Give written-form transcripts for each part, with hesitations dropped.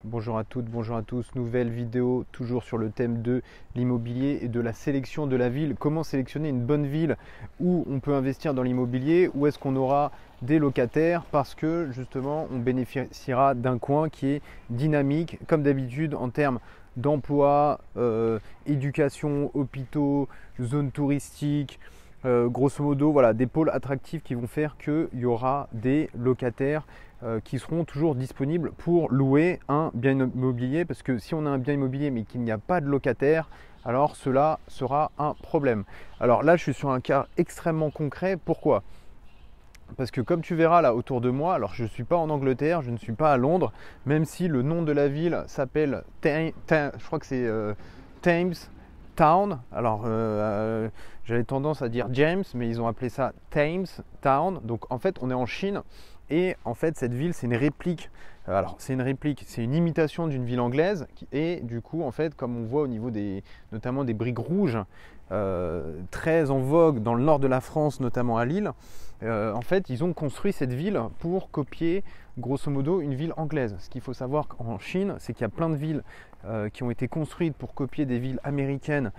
bonjour à toutes, bonjour à tous. Nouvelle vidéo toujours sur le thème de l'immobilier et de la sélection de la ville. Comment sélectionner une bonne ville où on peut investir dans l'immobilier, où est-ce qu'on aura des locataires parce que justement on bénéficiera d'un coin qui est dynamique comme d'habitude en termes d'emploi, éducation, hôpitaux, zones touristiques. Grosso modo, voilà, des pôles attractifs qui vont faire qu'il y aura des locataires qui seront toujours disponibles pour louer un bien immobilier. Parce que si on a un bien immobilier mais qu'il n'y a pas de locataire, alors cela sera un problème. Alors là, je suis sur un cas extrêmement concret. Pourquoi ? Parce que comme tu verras là autour de moi, alors je ne suis pas en Angleterre, je ne suis pas à Londres, même si le nom de la ville s'appelle, je crois que c'est Thames Town. Alors j'avais tendance à dire James, mais ils ont appelé ça Thames Town. Donc en fait on est en Chine et en fait cette ville c'est une réplique. Alors c'est une réplique, c'est une imitation d'une ville anglaise et du coup en fait comme on voit au niveau notamment des briques rouges très en vogue dans le nord de la France, notamment à Lille, en fait ils ont construit cette ville pour copier grosso modo une ville anglaise. Ce qu'il faut savoir en Chine, c'est qu'il y a plein de villes qui ont été construites pour copier des villes américaines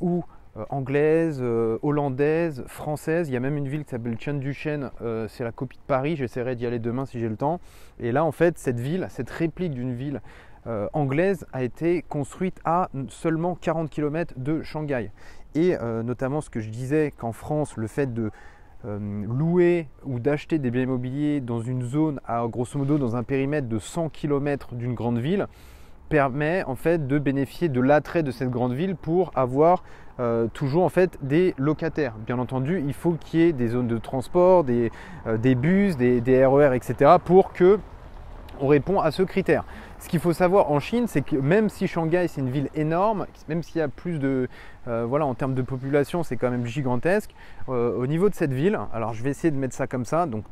ou anglaises, hollandaises, françaises. Il y a même une ville qui s'appelle Chengdu, c'est la copie de Paris, j'essaierai d'y aller demain si j'ai le temps. Et là en fait cette ville, cette réplique d'une ville anglaise a été construite à seulement 40 km de Shanghai. Et notamment ce que je disais qu'en France, le fait de louer ou d'acheter des biens immobiliers dans une zone à grosso modo dans un périmètre de 100 km d'une grande ville permet en fait de bénéficier de l'attrait de cette grande ville pour avoir toujours en fait des locataires. Bien entendu, il faut qu'il y ait des zones de transport, des bus, des RER, etc. pour que on répond à ce critère. Ce qu'il faut savoir en Chine, c'est que même si Shanghai c'est une ville énorme, même s'il y a plus de, voilà, en termes de population, c'est quand même gigantesque. Au niveau de cette ville, alors je vais essayer de mettre ça comme ça, donc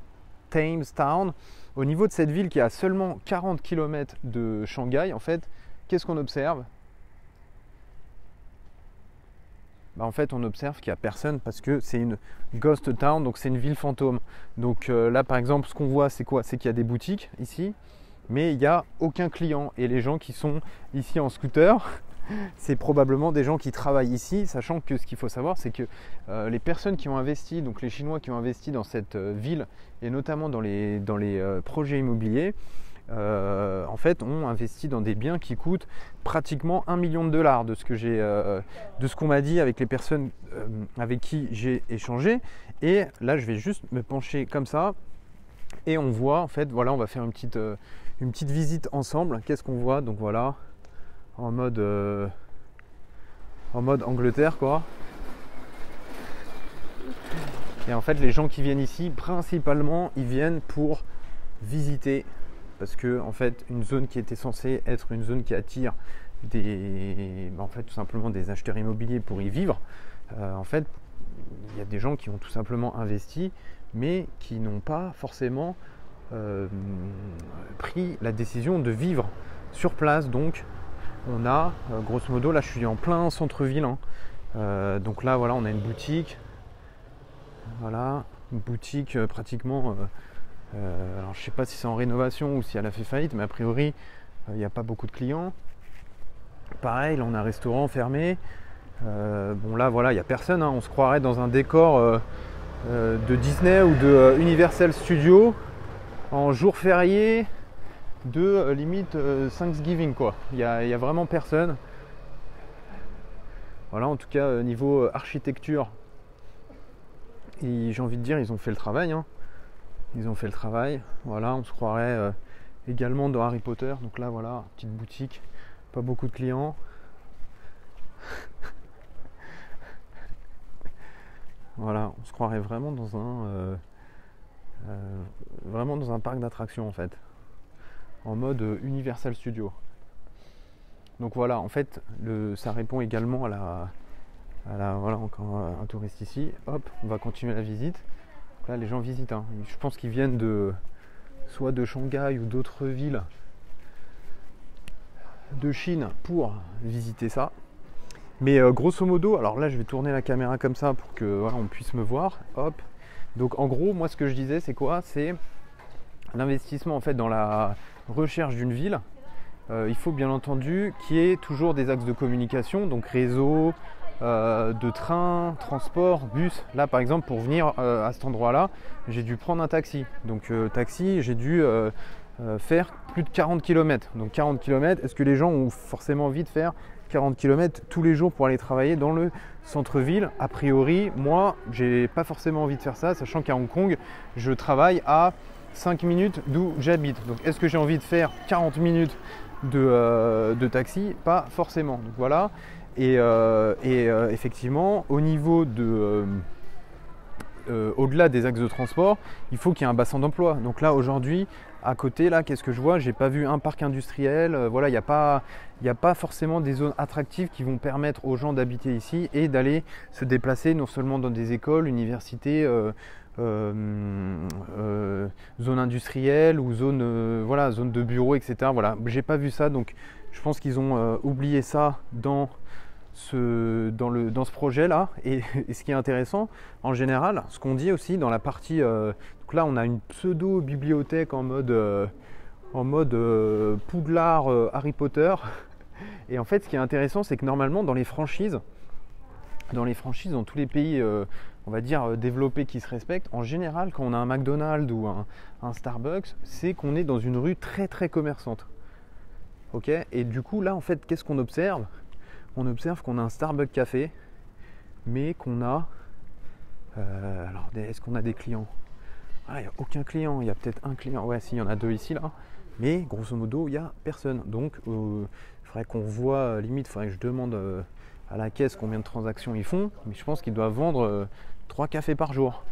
Thames Town. Au niveau de cette ville qui a seulement 40 km de Shanghai, en fait, qu'est-ce qu'on observe ? En fait, on observe qu'il n'y a personne parce que c'est une ghost town, donc c'est une ville fantôme. Donc là, par exemple, ce qu'on voit, c'est quoi ? C'est qu'il y a des boutiques ici, mais il n'y a aucun client. Et les gens qui sont ici en scooter, c'est probablement des gens qui travaillent ici, sachant que ce qu'il faut savoir, c'est que les personnes qui ont investi, donc les Chinois qui ont investi dans cette ville, et notamment dans les projets immobiliers, en fait, ont investi dans des biens qui coûtent pratiquement $1 million de ce qu'on m'a dit avec les personnes avec qui j'ai échangé. Et là, je vais juste me pencher comme ça, et on voit, en fait, voilà, on va faire une petite visite ensemble. Qu'est-ce qu'on voit ? Donc voilà. En mode Angleterre quoi. Et en fait les gens qui viennent ici principalement ils viennent pour visiter parce que en fait une zone qui était censée être une zone qui attire en fait tout simplement des acheteurs immobiliers pour y vivre, en fait il y a des gens qui ont tout simplement investi mais qui n'ont pas forcément pris la décision de vivre sur place. Donc on a grosso modo, là je suis en plein centre-ville, hein. Donc là voilà, on a une boutique, voilà, une boutique pratiquement, alors je sais pas si c'est en rénovation ou si elle a fait faillite, mais a priori il n'y a pas beaucoup de clients. Pareil, là on a un restaurant fermé, bon là voilà, il n'y a personne, hein. On se croirait dans un décor de Disney ou de Universal Studios en jour férié de limite Thanksgiving quoi. Il y a vraiment personne. Voilà, en tout cas niveau architecture, j'ai envie de dire ils ont fait le travail, hein. Ils ont fait le travail. Voilà, on se croirait également dans Harry Potter. Donc là voilà, petite boutique, pas beaucoup de clients. Voilà, on se croirait vraiment dans un parc d'attractions en fait, en mode Universal Studios. Donc voilà, en fait, ça répond également à voilà, encore un touriste ici. Hop, on va continuer la visite. Là, les gens visitent, hein. Je pense qu'ils viennent soit de Shanghai ou d'autres villes de Chine pour visiter ça. Mais grosso modo, alors là, je vais tourner la caméra comme ça pour que voilà, on puisse me voir. Hop. Donc en gros, moi, ce que je disais, c'est quoi ? C'est l'investissement en fait dans la recherche d'une ville il faut bien entendu qu'il y ait toujours des axes de communication, donc réseau, de train, transport, bus. Là par exemple pour venir à cet endroit-là, j'ai dû prendre un taxi. Donc taxi, j'ai dû faire plus de 40 km. Donc 40 km, est-ce que les gens ont forcément envie de faire 40 km tous les jours pour aller travailler dans le centre-ville? A priori, moi, j'ai pas forcément envie de faire ça, sachant qu'à Hong Kong, je travaille à 5 minutes d'où j'habite. Donc est-ce que j'ai envie de faire 40 minutes de taxi? Pas forcément. Donc voilà. Et effectivement, au niveau de au-delà des axes de transport, il faut qu'il y ait un bassin d'emploi. Donc là aujourd'hui, à côté, là, qu'est-ce que je vois? J'ai pas vu un parc industriel. Voilà, il n'y a pas forcément des zones attractives qui vont permettre aux gens d'habiter ici et d'aller se déplacer non seulement dans des écoles, universités, zones industrielles ou voilà, zones de bureaux, etc. Voilà, j'ai pas vu ça, donc je pense qu'ils ont oublié ça dans ce projet là. Et ce qui est intéressant en général, ce qu'on dit aussi dans la partie donc là on a une pseudo bibliothèque en mode Poudlard, Harry Potter. Et en fait ce qui est intéressant, c'est que normalement dans les franchises dans tous les pays on va dire développés qui se respectent, en général quand on a un McDonald's ou un Starbucks, c'est qu'on est dans une rue très très commerçante. Ok, et du coup là en fait qu'est-ce qu'on observe? On observe qu'on a un Starbucks café, mais qu'on a... alors, est-ce qu'on a des clients? Ah, il n'y a aucun client, il y a peut-être un client. Ouais, si, il y en a deux ici, là. Mais grosso modo, il n'y a personne. Donc, il faudrait qu'on voit, limite, il faudrait que je demande à la caisse combien de transactions ils font. Mais je pense qu'ils doivent vendre 3 cafés par jour.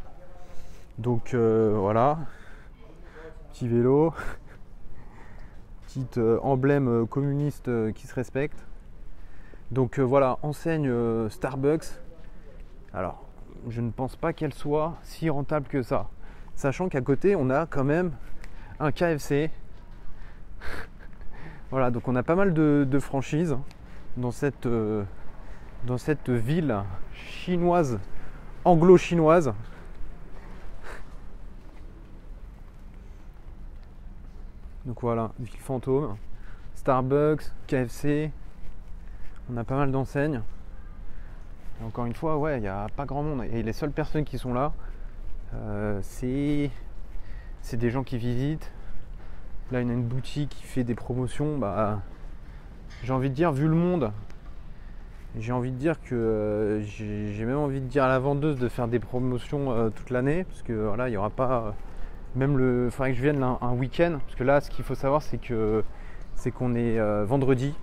Donc, voilà. Petit vélo. Petite emblème communiste qui se respecte. Donc voilà, enseigne Starbucks. Alors, je ne pense pas qu'elle soit si rentable que ça. Sachant qu'à côté, on a quand même un KFC. Voilà, donc on a pas mal de franchises dans cette ville chinoise, anglo-chinoise. Donc voilà, ville fantôme, Starbucks, KFC. On a pas mal d'enseignes. Et encore une fois, ouais, il n'y a pas grand monde. Et les seules personnes qui sont là, c'est des gens qui visitent. Là, il y a une boutique qui fait des promotions. Bah, j'ai envie de dire, vu le monde, j'ai envie de dire que j'ai même envie de dire à la vendeuse de faire des promotions toute l'année. Parce que voilà, il n'y aura pas... même il faudrait que je vienne un week-end. Parce que là, ce qu'il faut savoir, c'est qu'on est vendredi.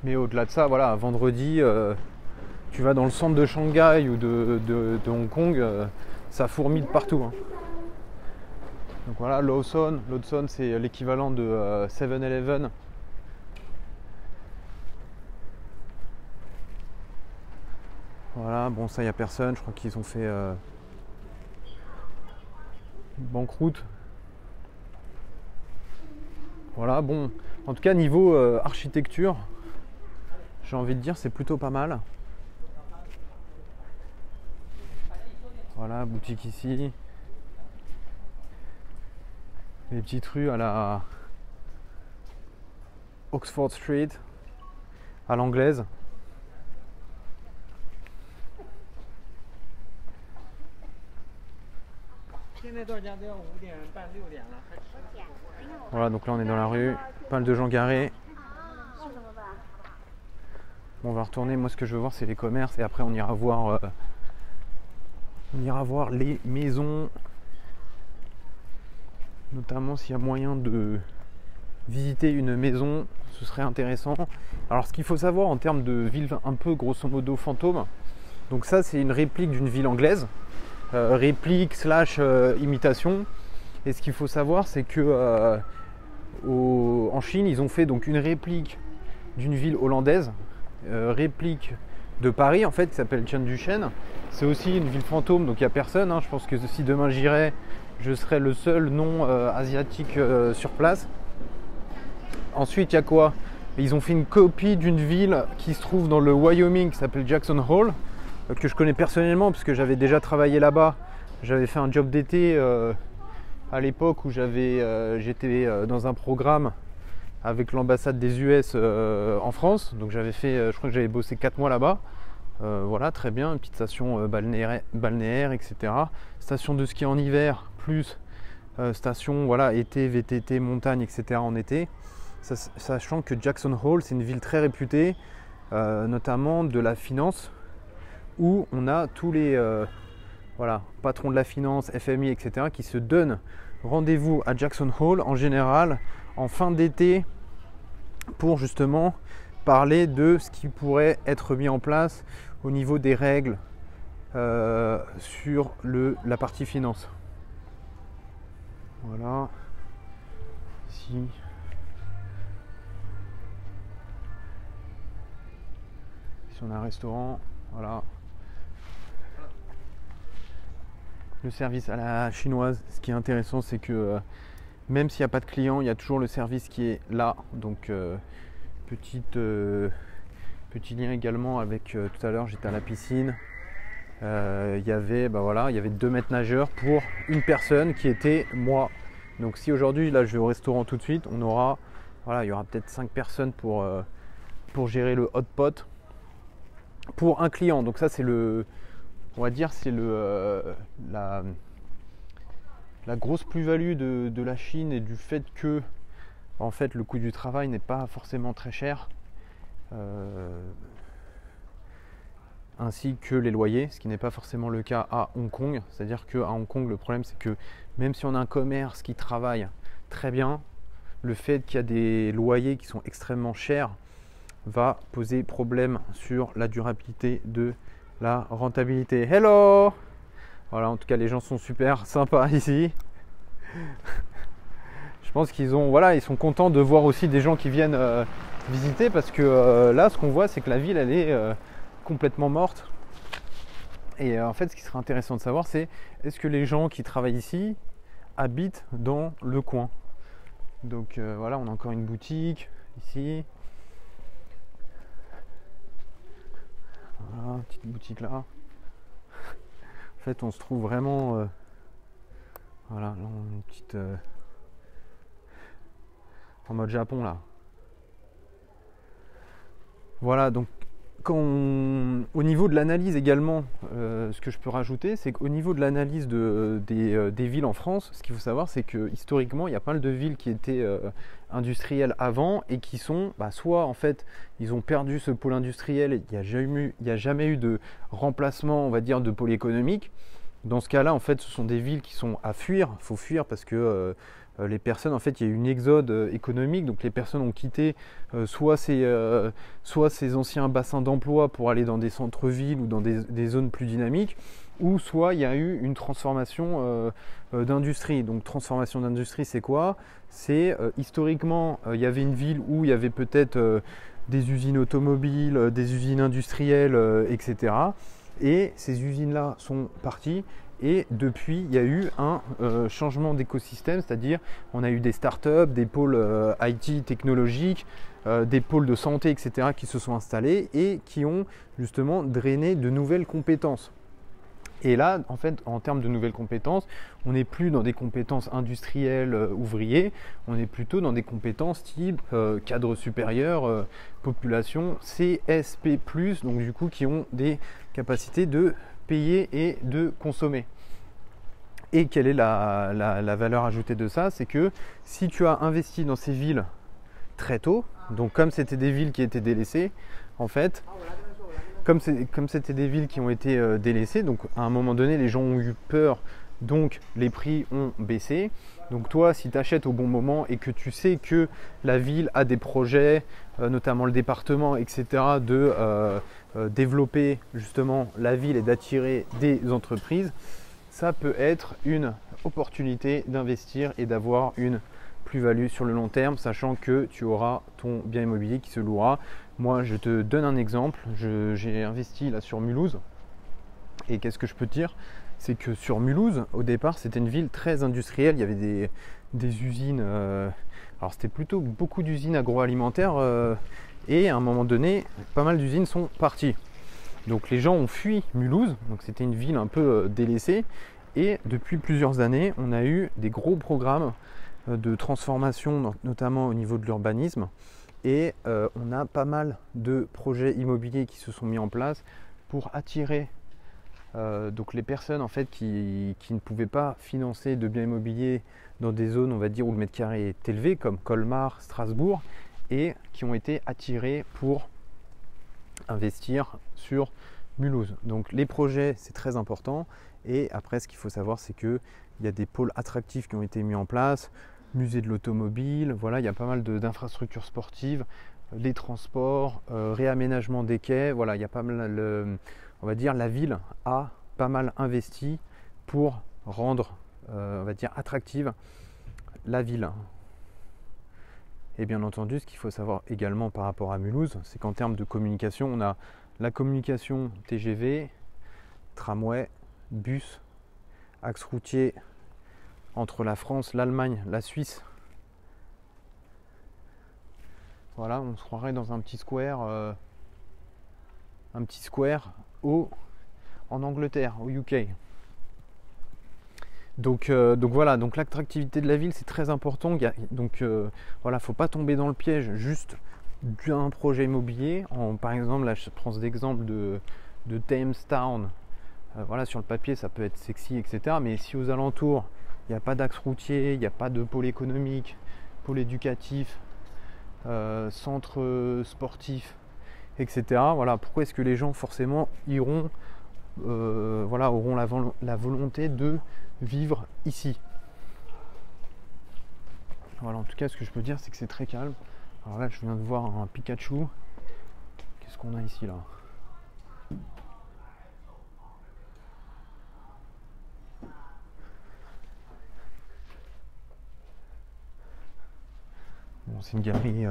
Mais au-delà de ça, voilà, vendredi, tu vas dans le centre de Shanghai ou de Hong Kong, ça fourmille de partout. Hein. Donc voilà, Lawson c'est l'équivalent de 7-Eleven. Voilà, bon ça il n'y a personne, je crois qu'ils ont fait banqueroute. Voilà, bon, en tout cas niveau architecture, j'ai envie de dire c'est plutôt pas mal. Voilà, boutique ici. Les petites rues à la Oxford Street, à l'anglaise. Voilà, donc là on est dans la rue, pas mal de gens garés. Bon, on va retourner, moi ce que je veux voir c'est les commerces et après on ira voir les maisons, notamment s'il y a moyen de visiter une maison, ce serait intéressant. Alors ce qu'il faut savoir en termes de ville un peu grosso modo fantôme, donc ça c'est une réplique d'une ville anglaise, réplique / imitation. Et ce qu'il faut savoir c'est que en Chine ils ont fait donc une réplique d'une ville hollandaise, réplique de Paris en fait qui s'appelle Tianjushen. C'est aussi une ville fantôme, donc il n'y a personne, hein. Je pense que si demain j'irais, je serais le seul non asiatique sur place. Ensuite il y a quoi? Ils ont fait une copie d'une ville qui se trouve dans le Wyoming qui s'appelle Jackson Hole, que je connais personnellement parce que j'avais déjà travaillé là-bas. J'avais fait un job d'été à l'époque où j'étais dans un programme avec l'ambassade des US en France. Donc j'avais fait, je crois que j'avais bossé 4 mois là-bas. Voilà, très bien, une petite station balnéaire, etc. Station de ski en hiver, plus station voilà, été, VTT, montagne, etc. en été. Sachant que Jackson Hole, c'est une ville très réputée, notamment de la finance, où on a tous les voilà, patrons de la finance, FMI, etc. qui se donnent rendez-vous à Jackson Hole en général en fin d'été pour justement parler de ce qui pourrait être mis en place au niveau des règles sur la partie finance. Voilà. Ici. Ici on a un restaurant. Voilà. Le service à la chinoise. Ce qui est intéressant, c'est que même s'il n'y a pas de clients, il y a toujours le service qui est là. Donc petit lien également avec tout à l'heure, j'étais à la piscine. Il y avait 2 maîtres nageurs pour une personne qui était moi. Donc si aujourd'hui là je vais au restaurant tout de suite, il y aura peut-être 5 personnes pour gérer le hot pot pour un client. Donc ça c'est on va dire c'est la grosse plus-value de la Chine et du fait que en fait le coût du travail n'est pas forcément très cher. Ainsi que les loyers, ce qui n'est pas forcément le cas à Hong Kong. C'est-à-dire qu'à Hong Kong, le problème c'est que même si on a un commerce qui travaille très bien, le fait qu'il y a des loyers qui sont extrêmement chers va poser problème sur la durabilité de la rentabilité. Hello! Voilà, en tout cas les gens sont super sympas ici. Je pense qu'ils ils sont contents de voir aussi des gens qui viennent visiter parce que là ce qu'on voit c'est que la ville elle est complètement morte. Et en fait ce qui serait intéressant de savoir c'est est-ce que les gens qui travaillent ici habitent dans le coin. Donc voilà, on a encore une boutique ici. Voilà, petite boutique là. En fait on se trouve vraiment voilà, là on a une petite en mode Japon là. Voilà, donc au niveau de l'analyse également, ce que je peux rajouter, c'est qu'au niveau de l'analyse des villes en France, ce qu'il faut savoir, c'est que historiquement, il y a pas mal de villes qui étaient industrielles avant et qui sont, soit en fait, ils ont perdu ce pôle industriel, et il n'y a jamais eu de remplacement, on va dire, de pôle économique. Dans ce cas-là, en fait, ce sont des villes qui sont à fuir. Il faut fuir parce que les personnes, en fait, il y a eu une exode économique, donc les personnes ont quitté soit ces anciens bassins d'emploi pour aller dans des centres-villes ou dans des zones plus dynamiques, ou soit il y a eu une transformation d'industrie. Donc transformation d'industrie, c'est quoi? C'est historiquement, il y avait une ville où il y avait peut-être des usines automobiles, des usines industrielles, etc. Et ces usines-là sont parties. Et depuis, il y a eu un changement d'écosystème, c'est-à-dire on a eu des startups, des pôles IT technologiques, des pôles de santé, etc. qui se sont installés et qui ont justement drainé de nouvelles compétences. Et là, en fait, en termes de nouvelles compétences, on n'est plus dans des compétences industrielles ouvriers, on est plutôt dans des compétences type cadre supérieur, population CSP+, donc du coup qui ont des capacités de payer et de consommer. Et quelle est la valeur ajoutée de ça? C'est que si tu as investi dans ces villes très tôt, donc comme c'était des villes qui étaient délaissées, en fait, comme c'était des villes qui ont été délaissées, donc à un moment donné les gens ont eu peur, donc les prix ont baissé. Donc toi, si tu achètes au bon moment et que tu sais que la ville a des projets, notamment le département, etc., de développer justement la ville et d'attirer des entreprises, ça peut être une opportunité d'investir et d'avoir une plus-value sur le long terme, sachant que tu auras ton bien immobilier qui se louera. Moi, je te donne un exemple. J'ai investi là sur Mulhouse. Et qu'est-ce que je peux te dire? C'est que sur Mulhouse, au départ, c'était une ville très industrielle. Il y avait des usines. Alors, c'était plutôt beaucoup d'usines agroalimentaires. Et à un moment donné, pas mal d'usines sont parties. Donc, les gens ont fui Mulhouse. Donc, c'était une ville un peu délaissée. Et depuis plusieurs années, on a eu des gros programmes de transformation, notamment au niveau de l'urbanisme. Et on a pas mal de projets immobiliers qui se sont mis en place pour attirer donc les personnes en fait qui ne pouvaient pas financer de biens immobiliers dans des zones, on va dire, où le mètre carré est élevé, comme Colmar, Strasbourg, et qui ont été attirés pour investir sur Mulhouse. Donc les projets, c'est très important. Et après, ce qu'il faut savoir, c'est qu'il y a des pôles attractifs qui ont été mis en place, musée de l'automobile, voilà, il y a pas mal d'infrastructures sportives, les transports, réaménagement des quais, voilà, il y a pas mal, on va dire, la ville a pas mal investi pour rendre, on va dire, attractive la ville. Et bien entendu, ce qu'il faut savoir également par rapport à Mulhouse, c'est qu'en termes de communication, on a la communication TGV, tramway, bus, axe routier entre la France, l'Allemagne, la Suisse. Voilà, on se croirait dans un petit square en Angleterre, au UK. Donc voilà, donc l'attractivité de la ville, c'est très important. Voilà, faut pas tomber dans le piège juste d'un projet immobilier. Par exemple, là, je prends cet exemple de Thames Town. Voilà, sur le papier, ça peut être sexy, etc. Mais si aux alentours, il n'y a pas d'axe routier, il n'y a pas de pôle économique, pôle éducatif, centre sportif, etc. Voilà, pourquoi est-ce que les gens forcément iront, voilà, auront la volonté de vivre ici? Voilà, en tout cas, ce que je peux dire, c'est que c'est très calme. Alors là, je viens de voir un Pikachu. Qu'est-ce qu'on a ici là? Bon, c'est une galerie.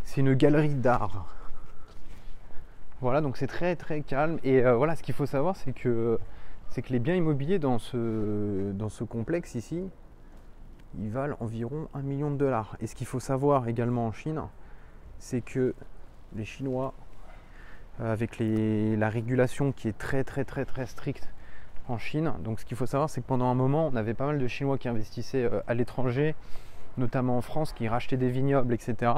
C'est une galerie d'art. Voilà, donc c'est très très calme. Et voilà, ce qu'il faut savoir, c'est que les biens immobiliers dans ce complexe ici, ils valent environ 1 million de dollars. Et ce qu'il faut savoir également en Chine, c'est que les Chinois, avec la régulation qui est très très très très stricte en Chine, donc ce qu'il faut savoir, c'est que pendant un moment, on avait pas mal de Chinois qui investissaient à l'étranger, notamment en France, qui rachetaient des vignobles, etc.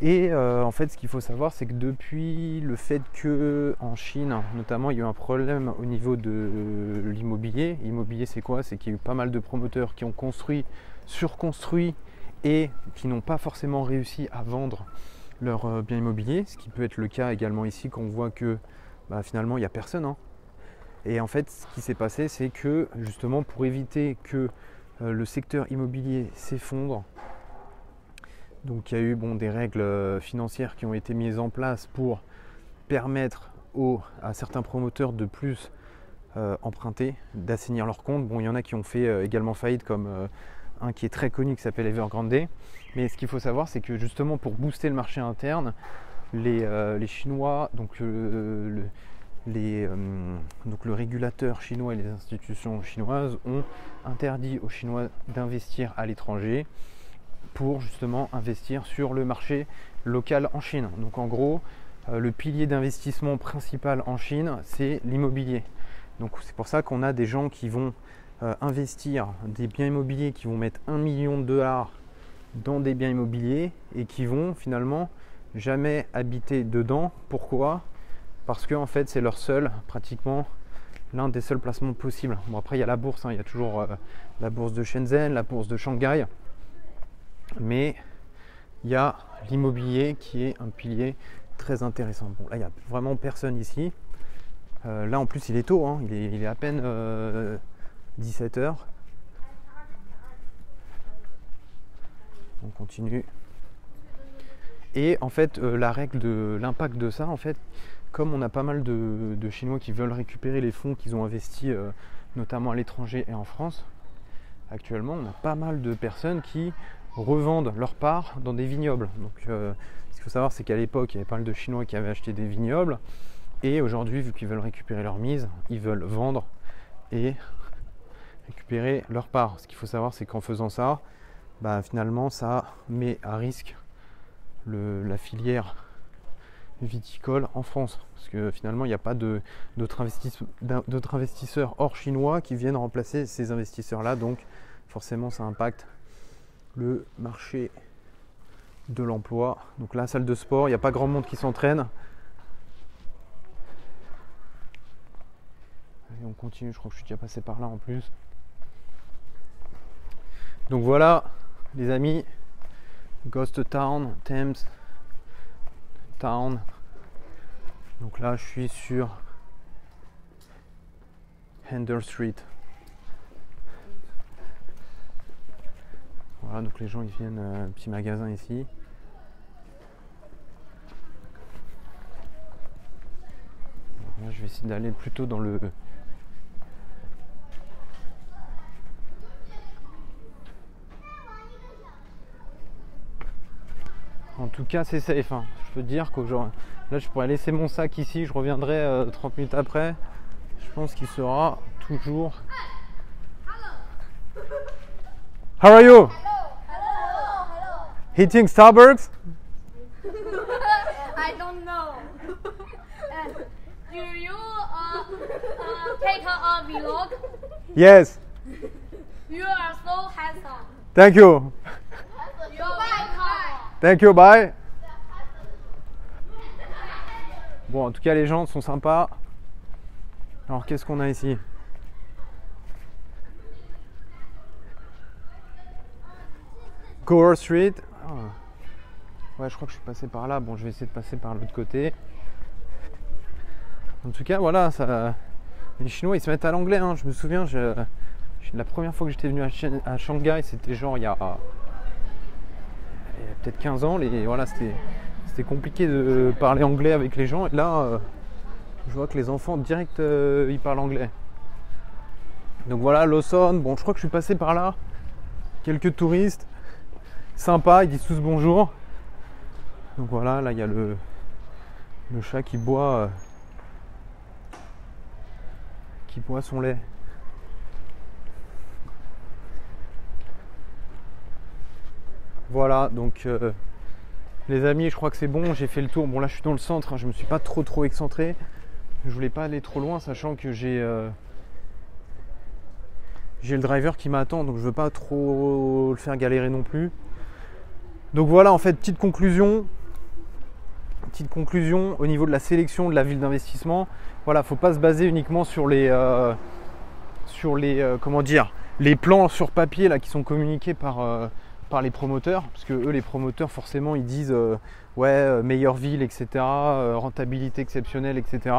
Et en fait, ce qu'il faut savoir, c'est que depuis le fait que en Chine, notamment, il y a eu un problème au niveau de l'immobilier. L'immobilier, c'est quoi? C'est qu'il y a eu pas mal de promoteurs qui ont construit, surconstruit et qui n'ont pas forcément réussi à vendre leurs biens immobiliers. Ce qui peut être le cas également ici, quand on voit que finalement, il n'y a personne. Hein. Et en fait, ce qui s'est passé, c'est que justement, pour éviter que le secteur immobilier s'effondre, donc il y a eu des règles financières qui ont été mises en place pour permettre à certains promoteurs de plus emprunter, d'assainir leurs comptes. Bon, il y en a qui ont fait également faillite, comme un qui est très connu qui s'appelle Evergrande. Mais ce qu'il faut savoir, c'est que justement pour booster le marché interne, les Chinois, donc le régulateur chinois et les institutions chinoises ont interdit aux Chinois d'investir à l'étranger pour justement investir sur le marché local en Chine. Donc en gros, le pilier d'investissement principal en Chine, c'est l'immobilier. Donc c'est pour ça qu'on a des gens qui vont investir des biens immobiliers, qui vont mettre 1 million de dollars dans des biens immobiliers et qui vont finalement jamais habiter dedans. Pourquoi? Parce que en fait, c'est leur pratiquement l'un des seuls placements possibles. Bon, après, il y a la bourse, il y a toujours la bourse de Shenzhen, la bourse de Shanghai. Mais il y a l'immobilier qui est un pilier très intéressant. Bon, là, il n'y a vraiment personne ici. Là, en plus, il est tôt, hein. Il est à peine 17h. On continue. Et en fait, la règle de l'impact de ça, en fait, comme on a pas mal de Chinois qui veulent récupérer les fonds qu'ils ont investis, notamment à l'étranger et en France, actuellement, on a pas mal de personnes qui revendent leur part dans des vignobles. Donc ce qu'il faut savoir, c'est qu'à l'époque, il y avait pas mal de Chinois qui avaient acheté des vignobles, et aujourd'hui, vu qu'ils veulent récupérer leur mise, ils veulent vendre et récupérer leur part. Ce qu'il faut savoir, c'est qu'en faisant ça, finalement, ça met à risque la filière viticole en France. Parce que finalement, il n'y a pas d'autres investisseurs hors chinois qui viennent remplacer ces investisseurs-là. Donc forcément, ça impacte le marché de l'emploi. Donc la salle de sport, il n'y a pas grand monde qui s'entraîne. Allez, on continue, je crois que je suis déjà passé par là en plus. Donc voilà, les amis, Ghost Town, Thames Town. Donc là, je suis sur Handel Street. Voilà, donc les gens ils viennent, un petit magasin ici. Là, je vais essayer d'aller plutôt dans le... En tout cas, c'est safe, hein. Je peux te dire que genre, là, je pourrais laisser mon sac ici, je reviendrai 30 minutes après. Je pense qu'il sera toujours... How are you? Hello. Hitting Starbucks? I don't know. Do you take a vlog? Yes. You are so handsome. Thank you. You're welcome. Thank you, bye. Bon, en tout cas, les gens sont sympas. Alors, qu'est-ce qu'on a ici? Gore Street. Ah. Ouais, je crois que je suis passé par là. Bon, je vais essayer de passer par l'autre côté. En tout cas, voilà, ça... les Chinois, ils se mettent à l'anglais. Hein. Je me souviens, la première fois que j'étais venu à Shanghai, c'était genre il y a peut-être 15 ans. Voilà, c'était compliqué de parler anglais avec les gens. Et là, je vois que les enfants, direct, ils parlent anglais. Donc voilà, Lawson. Bon, je crois que je suis passé par là. Quelques touristes. Sympa, ils disent tous bonjour. Donc voilà, là il y a le chat qui boit son lait. Voilà, donc les amis, je crois que c'est bon, j'ai fait le tour. Bon là je suis dans le centre, hein, je me suis pas trop excentré. Je voulais pas aller trop loin, sachant que j'ai le driver qui m'attend, donc je veux pas trop le faire galérer non plus. Donc voilà, en fait, petite conclusion au niveau de la sélection de la ville d'investissement. Voilà, faut pas se baser uniquement sur les comment dire, les plans sur papier là qui sont communiqués par les promoteurs, parce que eux, les promoteurs, forcément, ils disent ouais, meilleure ville, etc., rentabilité exceptionnelle, etc.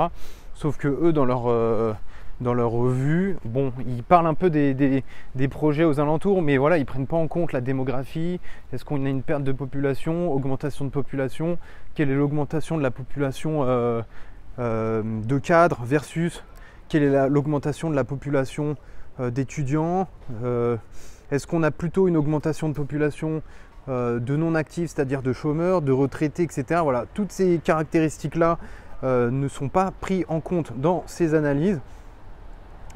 Sauf que eux, dans leur revue, bon, ils parlent un peu des projets aux alentours, mais voilà, ils prennent pas en compte la démographie. Est-ce qu'on a une perte de population, augmentation de population? Quelle est l'augmentation de la population de cadres versus quelle est l'augmentation de la population d'étudiants? Est-ce qu'on a plutôt une augmentation de population de non-actifs, c'est-à-dire de chômeurs, de retraités, etc. Voilà, toutes ces caractéristiques-là ne sont pas prises en compte dans ces analyses.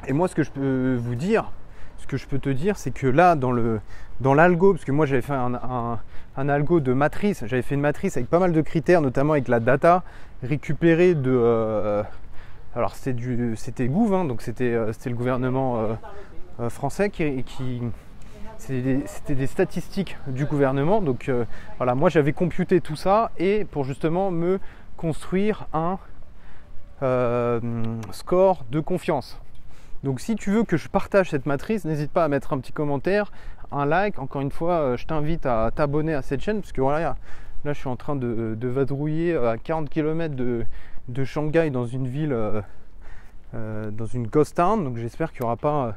Et moi, ce que je peux vous dire, ce que je peux te dire, c'est que là, dans l'algo, parce que moi j'avais fait un algo de matrice, j'avais fait une matrice avec pas mal de critères, notamment avec la data récupérée de... alors c'était Gouv, hein, donc c'était le gouvernement français qui c'était des statistiques du gouvernement. Donc voilà, moi j'avais computé tout ça et pour justement me construire un score de confiance. Donc si tu veux que je partage cette matrice, n'hésite pas à mettre un petit commentaire, un like. Encore une fois, je t'invite à t'abonner à cette chaîne, parce que voilà, là je suis en train de vadrouiller à 40 km de Shanghai dans une ville, dans une ghost town. Donc j'espère qu'il n'y aura pas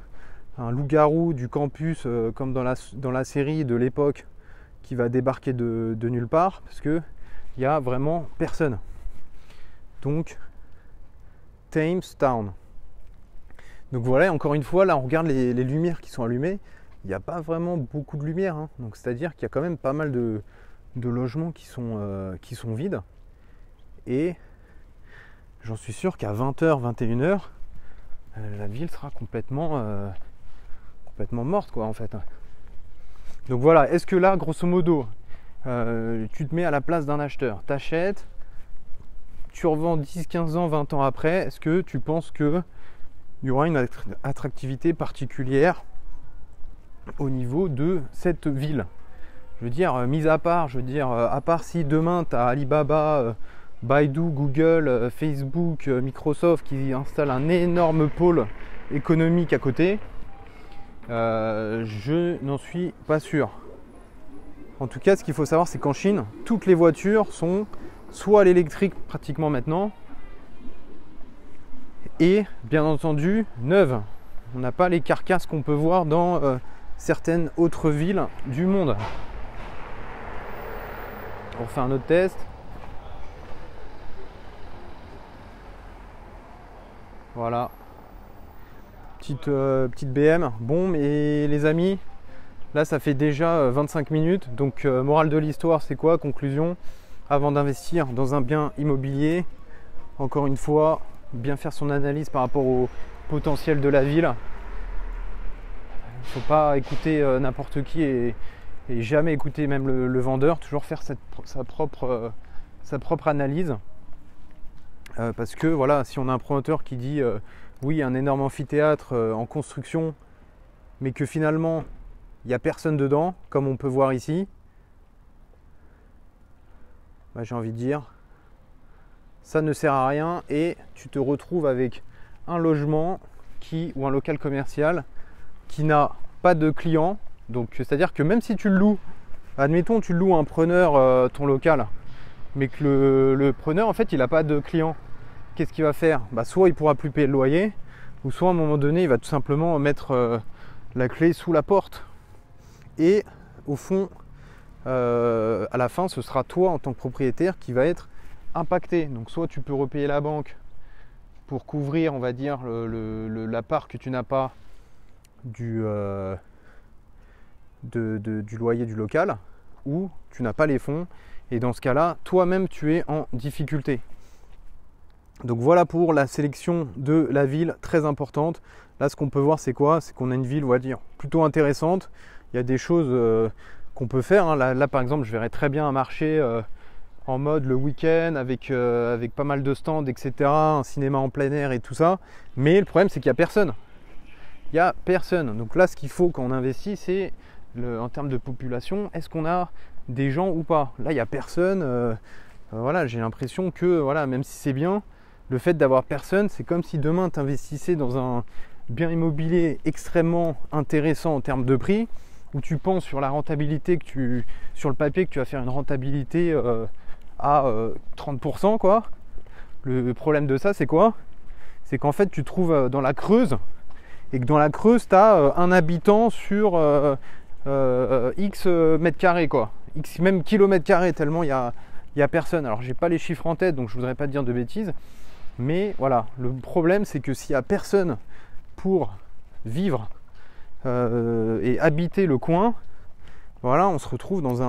un loup-garou du campus comme dans la série de l'époque qui va débarquer de nulle part, parce que il n'y a vraiment personne. Donc Thames Town. Donc voilà, encore une fois, là on regarde les lumières qui sont allumées, il n'y a pas vraiment beaucoup de lumière, hein. Donc c'est-à-dire qu'il y a quand même pas mal de logements qui sont vides. Et j'en suis sûr qu'à 20h, 21h, la ville sera complètement morte, quoi, en fait. Donc voilà, est-ce que là, grosso modo, tu te mets à la place d'un acheteur, t'achètes, tu revends 10, 15 ans, 20 ans après, est-ce que tu penses qu'il y aura une attractivité particulière au niveau de cette ville? Je veux dire, mis à part, à part si demain tu as Alibaba, Baidu, Google, Facebook, Microsoft qui installent un énorme pôle économique à côté, je n'en suis pas sûr. En tout cas, ce qu'il faut savoir, c'est qu'en Chine, toutes les voitures sont soit à l'électrique pratiquement maintenant, et bien entendu neuves. On n'a pas les carcasses qu'on peut voir dans certaines autres villes du monde. On refait un autre test. Voilà. Petite BM. Bon, mais les amis, là ça fait déjà 25 minutes. Donc morale de l'histoire, c'est quoi? Conclusion, avant d'investir dans un bien immobilier, encore une fois, bien faire son analyse par rapport au potentiel de la ville. Il ne faut pas écouter n'importe qui et jamais écouter même le vendeur, toujours faire sa propre analyse. Parce que voilà, si on a un promoteur qui dit oui, un énorme amphithéâtre en construction, mais que finalement il n'y a personne dedans, comme on peut voir ici, bah, j'ai envie de dire, ça ne sert à rien et tu te retrouves avec un logement ou un local commercial qui n'a pas de clients. Donc c'est-à-dire que même si tu le loues, admettons tu loues à un preneur ton local, mais que le preneur en fait il n'a pas de clients, qu'est-ce qu'il va faire? Bah, soit il pourra plus payer le loyer, ou soit à un moment donné il va tout simplement mettre la clé sous la porte. Et au fond, à la fin, ce sera toi en tant que propriétaire qui va être impacté. Donc soit tu peux repayer la banque pour couvrir, on va dire, la part que tu n'as pas du loyer du local, ou tu n'as pas les fonds, et dans ce cas-là, toi-même tu es en difficulté. Donc voilà pour la sélection de la ville, très importante. Là, ce qu'on peut voir, c'est quoi? C'est qu'on a une ville, on va dire, plutôt intéressante. Il y a des choses qu'on peut faire. Hein. Là, par exemple, je verrais très bien un marché en mode le week-end avec pas mal de stands, etc. Un cinéma en plein air et tout ça. Mais le problème, c'est qu'il n'y a personne. Il n'y a personne. Donc là, ce qu'il faut quand on investit, c'est en termes de population, est-ce qu'on a des gens ou pas? Là, il n'y a personne. Voilà, j'ai l'impression que, voilà, même si c'est bien, le fait d'avoir personne, c'est comme si demain tu investissais dans un bien immobilier extrêmement intéressant en termes de prix, où tu penses sur la rentabilité sur le papier que tu vas faire une rentabilité à 30%, quoi. Le problème de ça, c'est quoi? C'est qu'en fait, tu te trouves dans la Creuse, et que dans la Creuse, tu as un habitant sur X mètres carrés, quoi. X même kilomètres carrés, tellement il y a personne. Alors, j'ai pas les chiffres en tête, donc je voudrais pas te dire de bêtises. Mais voilà, le problème, c'est que s'il n'y a personne pour vivre et habiter le coin, voilà, on se retrouve dans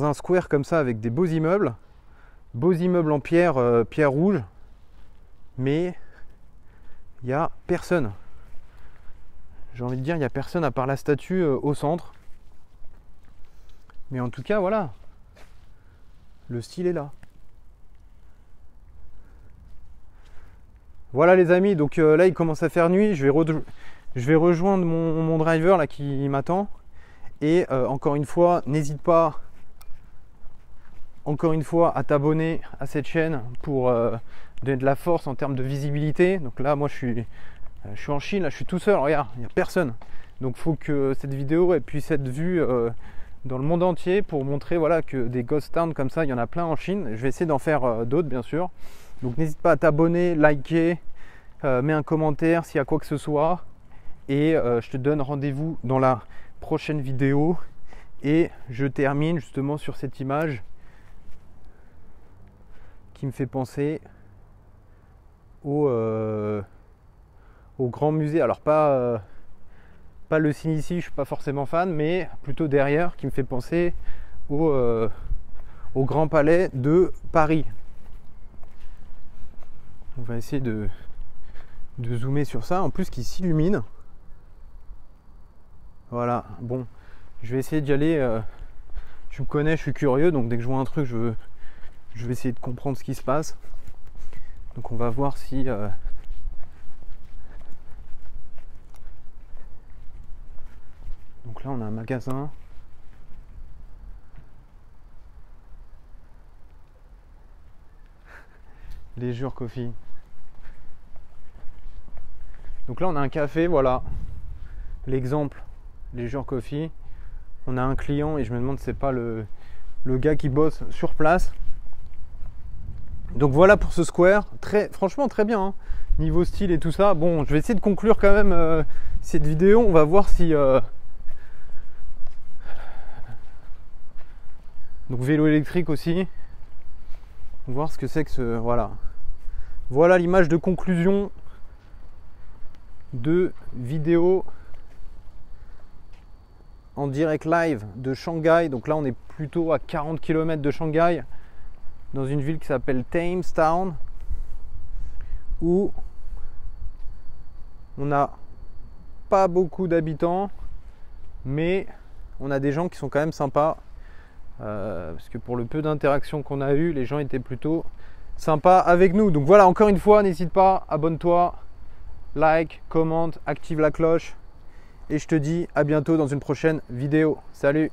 un square comme ça avec des beaux immeubles en pierre rouge, mais il n'y a personne. J'ai envie de dire, il n'y a personne à part la statue au centre. Mais en tout cas, voilà, le style est là. Voilà les amis, donc là il commence à faire nuit, je vais rejoindre mon driver là qui m'attend. Et encore une fois, n'hésite pas à t'abonner à cette chaîne pour donner de la force en termes de visibilité. Donc là moi je suis en Chine, là je suis tout seul, regarde, il n'y a personne. Donc il faut que cette vidéo puisse être vue dans le monde entier pour montrer, voilà, que des ghost towns comme ça, il y en a plein en Chine. Je vais essayer d'en faire d'autres bien sûr. Donc n'hésite pas à t'abonner, liker, mets un commentaire s'il y a quoi que ce soit. Et je te donne rendez-vous dans la prochaine vidéo. Et je termine justement sur cette image qui me fait penser au grand musée. Alors pas le signe ici, je suis pas forcément fan, mais plutôt derrière, qui me fait penser au Grand Palais de Paris. On va essayer de zoomer sur ça, en plus qui s'illumine. Voilà, bon, je vais essayer d'y aller. Tu me connais, je suis curieux, donc dès que je vois un truc, je Je vais essayer de comprendre ce qui se passe. Donc on va voir si... Donc là on a un magasin. Leisure Coffee. Donc là on a un café, voilà. L'exemple Leisure Coffee. On a un client et je me demande si c'est pas le gars qui bosse sur place. Donc voilà pour ce square, franchement très bien, hein. Niveau style et tout ça. Bon, je vais essayer de conclure quand même cette vidéo. On va voir si... Donc vélo électrique aussi. On va voir ce que c'est que ce... Voilà. Voilà l'image de conclusion de vidéo en direct live de Shanghai. Donc là on est plutôt à 40 km de Shanghai, dans une ville qui s'appelle Thames Town, où on n'a pas beaucoup d'habitants, mais on a des gens qui sont quand même sympas, parce que pour le peu d'interactions qu'on a eu, les gens étaient plutôt sympas avec nous. Donc voilà, encore une fois, n'hésite pas, abonne-toi, like, commente, active la cloche, et je te dis à bientôt dans une prochaine vidéo. Salut!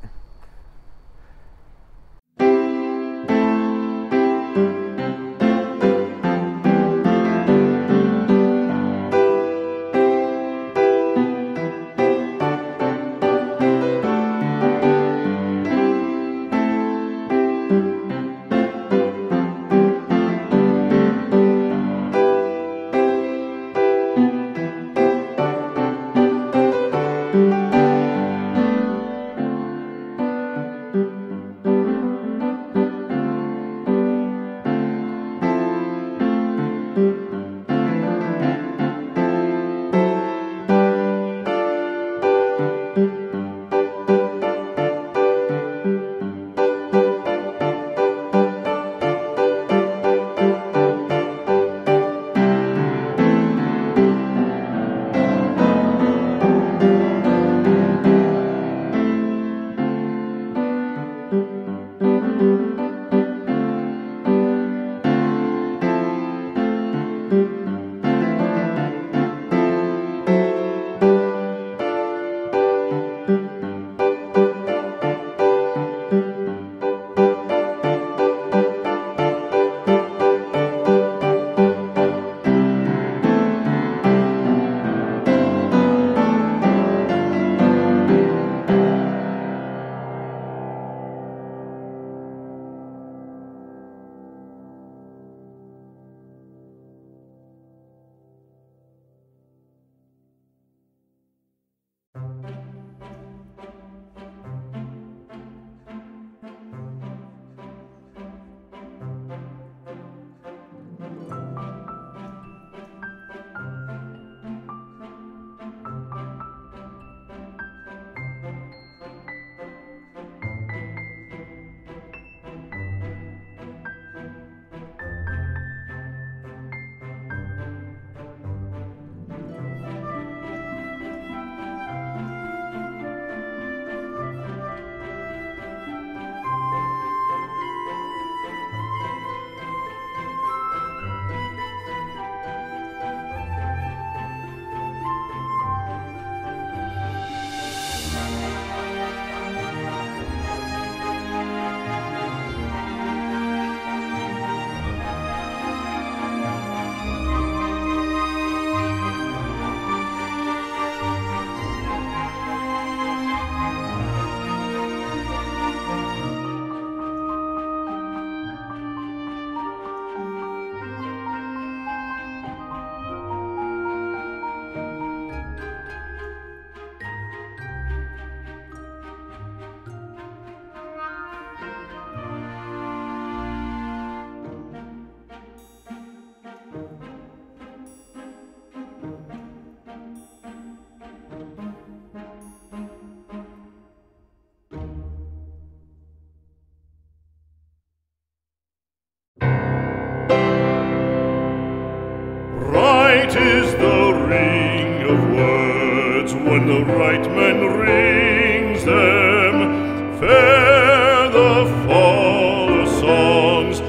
Right is the ring of words when the right man rings them. Fair the fall of songs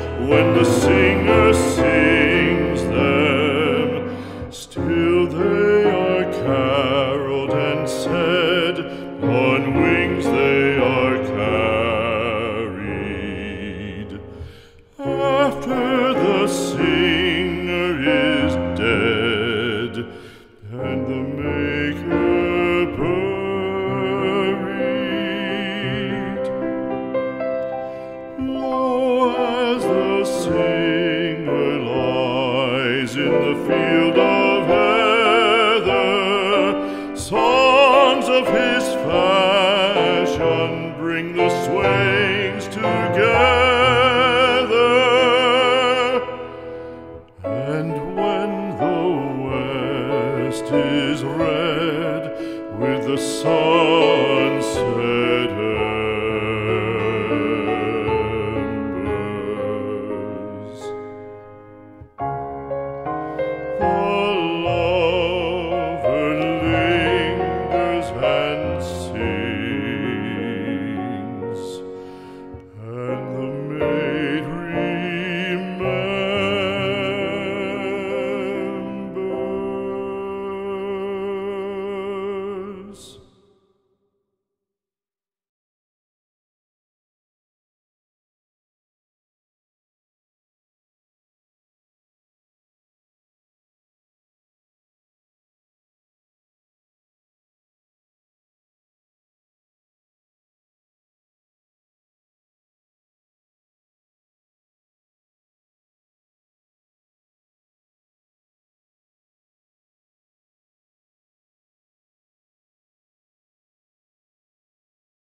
things they are